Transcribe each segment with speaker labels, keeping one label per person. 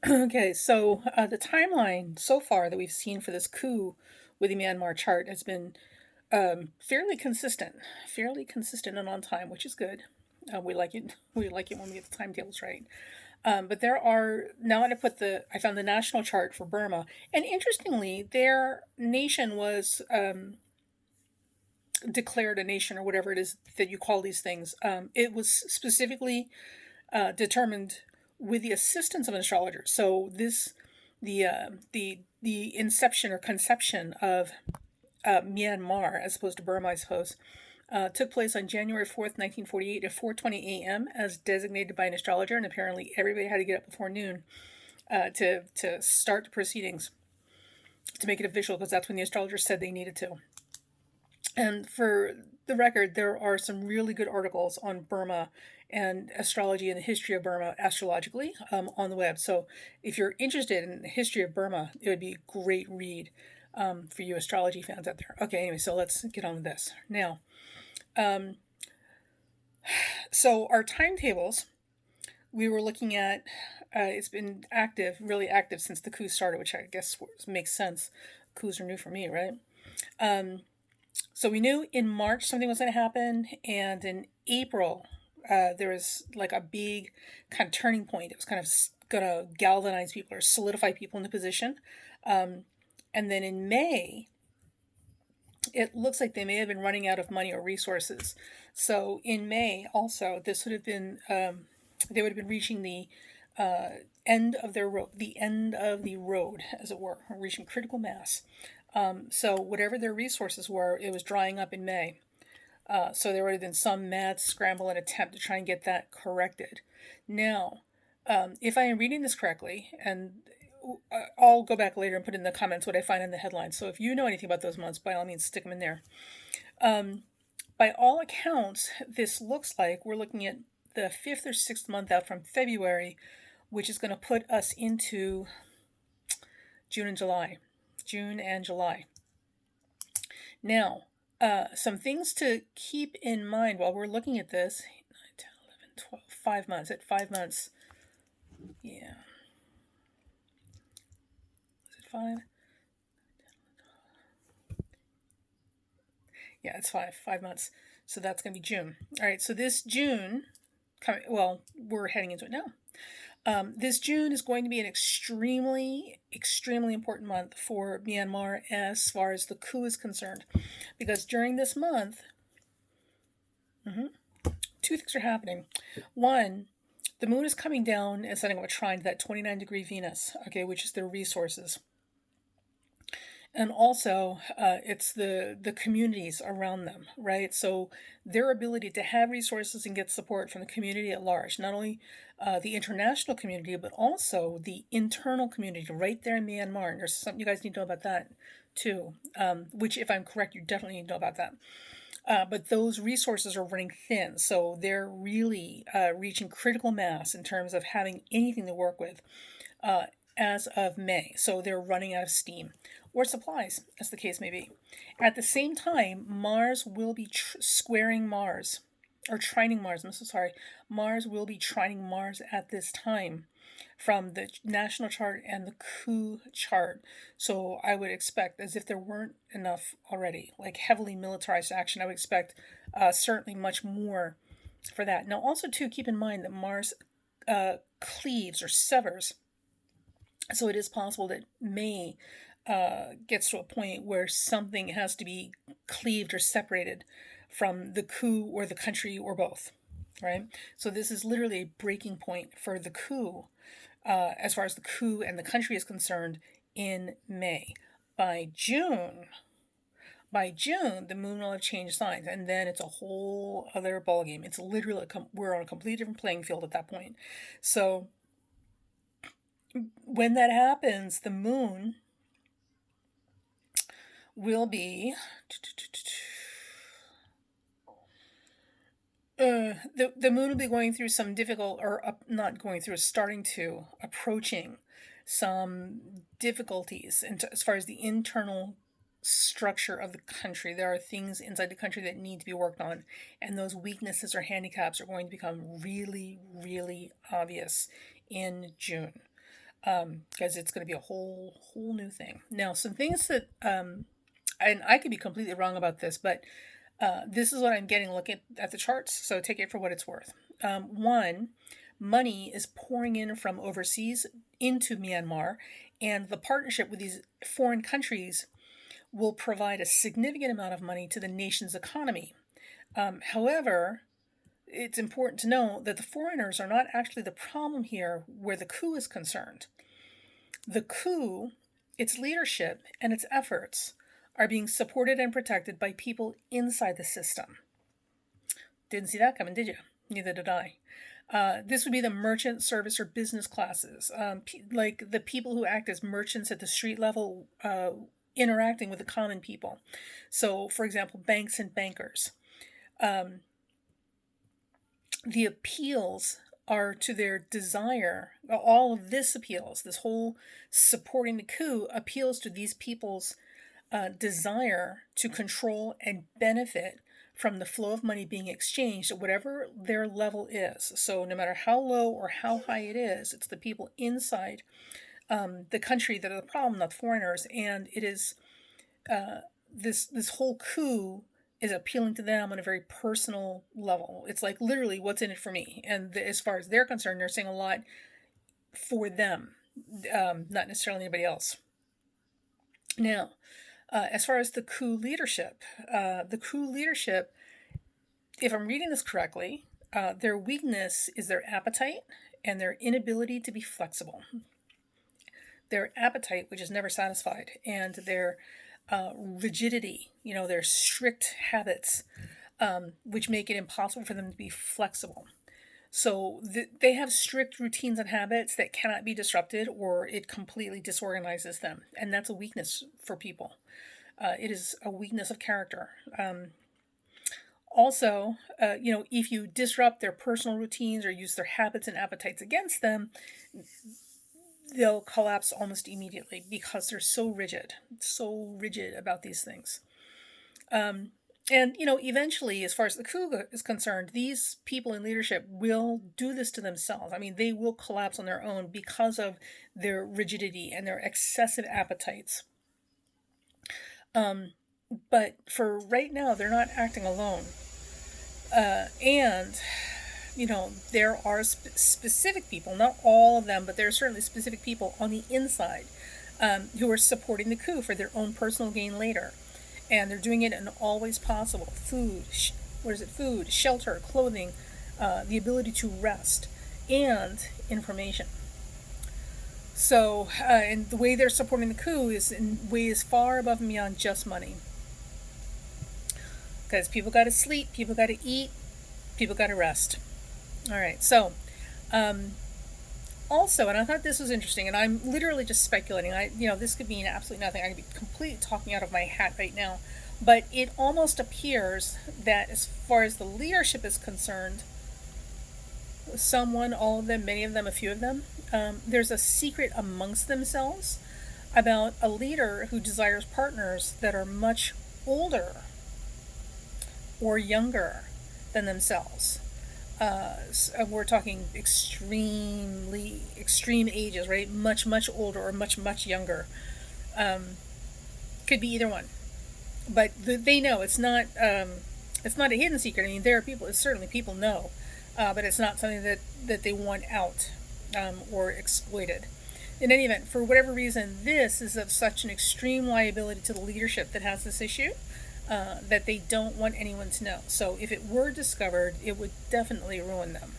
Speaker 1: Okay, so the timeline so far that we've seen for this coup with the Myanmar chart has been fairly consistent and on time, which is good. We like it. We like it when we get the timetables right. But there are now I found the national chart for Burma, and interestingly, their nation was declared a nation or whatever it is that you call these things. It was specifically determined with the assistance of an astrologer. So the inception or conception of Myanmar, as opposed to Burma, I suppose, took place on January 4th, 1948 at 4:20 a.m. as designated by an astrologer, and apparently everybody had to get up before noon to start the proceedings to make it official because that's when the astrologer said they needed to. And for the record, there are some really good articles on Burma and astrology and the history of Burma astrologically on the web. So if you're interested in the history of Burma, it would be a great read for you astrology fans out there. Okay, anyway, so let's get on with this. Now, so our timetables, we were looking at, it's been active, really active since the coup started, which I guess makes sense. Coups are new for me, right? So we knew in March something was going to happen, and in April there was like a big kind of turning point. It was kind of going to galvanize people or solidify people in the position. And then in May, it looks like they may have been running out of money or resources. So in May, also, this would have been they would have been reaching the end of their road, the end of the road, as it were, reaching critical mass. So whatever their resources were, it was drying up in May. So there would have been some mad scramble and attempt to try and get that corrected. Now, if I am reading this correctly, and I'll go back later and put in the comments what I find in the headlines. So if you know anything about those months, by all means, stick them in there. By all accounts, this looks like we're looking at the fifth or sixth month out from February, which is going to put us into June and July. June and July. Now, some things to keep in mind while we're looking at this 9, 10, 11, 12, 5 months. At 5 months, yeah. Is it 5? Yeah, it's 5 months. So that's going to be June. All right, so this June, well, we're heading into it now. This June is going to be an extremely important month for Myanmar as far as the coup is concerned. Because during this month, two things are happening. One, the moon is coming down and setting up a trine to that 29-degree Venus, okay, which is their resources. And also, it's the communities around them, right? So their ability to have resources and get support from the community at large, not only the international community, but also the internal community right there in Myanmar. And there's something you guys need to know about that too, which, if I'm correct, you definitely need to know about that. But those resources are running thin, so they're really reaching critical mass in terms of having anything to work with as of May. So they're running out of steam or supplies, as the case may be. At the same time, Mars will be squaring Mars, or trining Mars. I'm so sorry. Mars will be trining Mars at this time from the national chart and the coup chart. So I would expect, as if there weren't enough already, like heavily militarized action, I would expect certainly much more for that. Now, also, too, keep in mind that Mars cleaves or severs. So it is possible that May gets to a point where something has to be cleaved or separated from the coup or the country or both, right? So this is literally a breaking point for the coup, as far as the coup and the country is concerned, in May. By June, the moon will have changed signs, and then it's a whole other ballgame. It's literally we're on a completely different playing field at that point. So when that happens, the moon will be the moon will be going through some difficult, or not going through, starting to approaching some difficulties as far as the internal structure of the country. There are things inside the country that need to be worked on, and those weaknesses or handicaps are going to become really, really obvious in June. because it's going to be a whole new thing. Now, some things that, and I could be completely wrong about this, but this is what I'm getting looking at the charts, so take it for what it's worth. One, money is pouring in from overseas into Myanmar, and the partnership with these foreign countries will provide a significant amount of money to the nation's economy. However, it's important to know that the foreigners are not actually the problem here where the coup is concerned. The coup, its leadership, and its efforts are being supported and protected by people inside the system. Didn't see that coming, did you? Neither did I. This would be the merchant, service, or business classes, like the people who act as merchants at the street level, interacting with the common people. So, for example, banks and bankers. The appeals are to their desire. All of this appeals, this whole supporting the coup appeals to these people's desire to control and benefit from the flow of money being exchanged at whatever their level is. So no matter how low or how high it is, it's the people inside the country that are the problem, not foreigners. And it is this whole coup is appealing to them on a very personal level. It's like literally what's in it for me. And as far as they're concerned, they're saying a lot for them, not necessarily anybody else. Now, as far as the coup leadership, if I'm reading this correctly, their weakness is their appetite and their inability to be flexible. Their appetite, which is never satisfied, and their rigidity, their strict habits, which make it impossible for them to be flexible. So they have strict routines and habits that cannot be disrupted, or it completely disorganizes them. And that's a weakness for people. It is a weakness of character. Also, if you disrupt their personal routines or use their habits and appetites against them, they'll collapse almost immediately because they're so rigid about these things. And, eventually, as far as the coup is concerned, these people in leadership will do this to themselves. I mean, they will collapse on their own because of their rigidity and their excessive appetites. But for right now, they're not acting alone. And there are specific people, not all of them, but there are certainly specific people on the inside who are supporting the coup for their own personal gain later. And they're doing it in all ways possible. Food, shelter, clothing, the ability to rest, and information. So, and the way they're supporting the coup is in ways far above and beyond just money. Because people got to sleep, people got to eat, people got to rest. All right, so also, and I thought this was interesting, and I'm literally just speculating. This could mean absolutely nothing. I could be completely talking out of my hat right now, but it almost appears that as far as the leadership is concerned, someone, all of them, many of them, a few of them, there's a secret amongst themselves about a leader who desires partners that are much older or younger than themselves. We're talking extreme ages, right? Much older or much younger. Could be either one, but they know it's not a hidden secret. I mean, there are people. It's certainly people know, but it's not something that they want out or exploited. In any event, for whatever reason, this is of such an extreme liability to the leadership that has this issue. That they don't want anyone to know. So if it were discovered, it would definitely ruin them.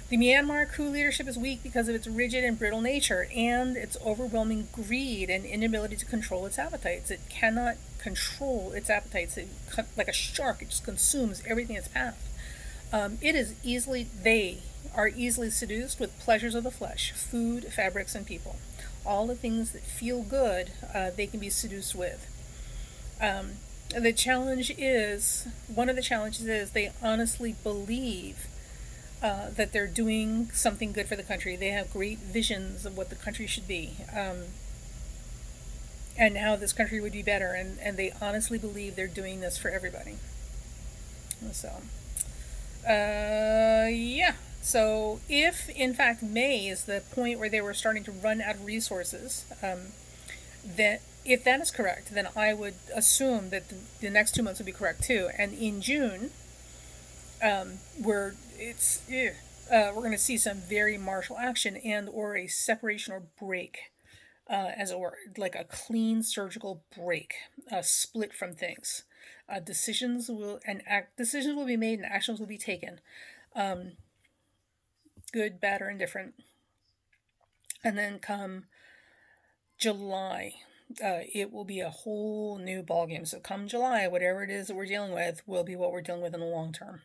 Speaker 1: The Myanmar coup leadership is weak because of its rigid and brittle nature and its overwhelming greed and inability to control its appetites. It cannot control its appetites. Like a shark, it just consumes everything in its path. They are easily seduced with pleasures of the flesh, food, fabrics, and people. All the things that feel good, they can be seduced with. One of the challenges is they honestly believe that they're doing something good for the country. They have great visions of what the country should be, and how this country would be better, and they honestly believe they're doing this for everybody. So, Yeah. So if in fact May is the point where they were starting to run out of resources, then if that is correct, then I would assume that the next 2 months would be correct too. And in June, where we're going to see some very martial action and or a separation or break, as it were, like a clean surgical break, a split from things. Decisions will be made and actions will be taken, good, bad, or indifferent. And then come July, it will be a whole new ballgame. So come July, whatever it is that we're dealing with will be what we're dealing with in the long term.